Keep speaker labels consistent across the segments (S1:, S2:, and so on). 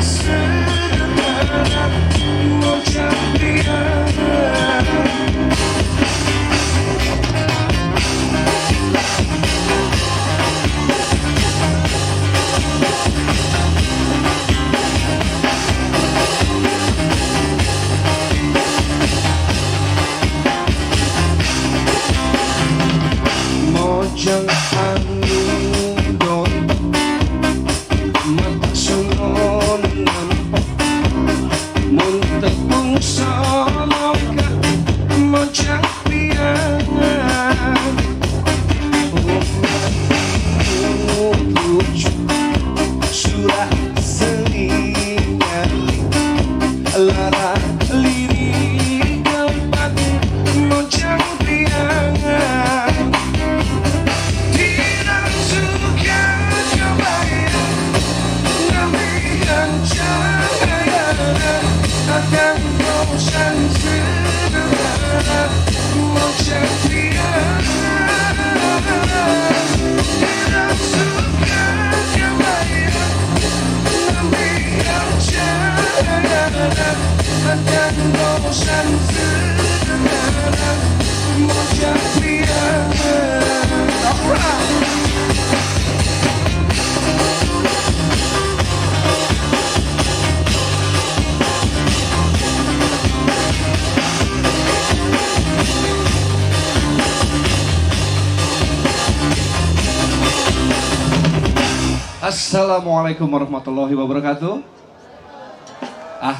S1: sederhana Mojang Priangan. Mojang angin don mata sungon nampak mun tepung sono ka Mojang Priangan. Lucu surah selingali lara lirik keempat Mojang Priangan. Akan bosan sederhana Mojang Priangan. Tidak suka kebayang nambihan cahaya. Akan bosan sederhana Mojang Priangan. Alright. Assalamualaikum warahmatullahi wabarakatuh.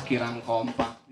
S1: Kirang kompak.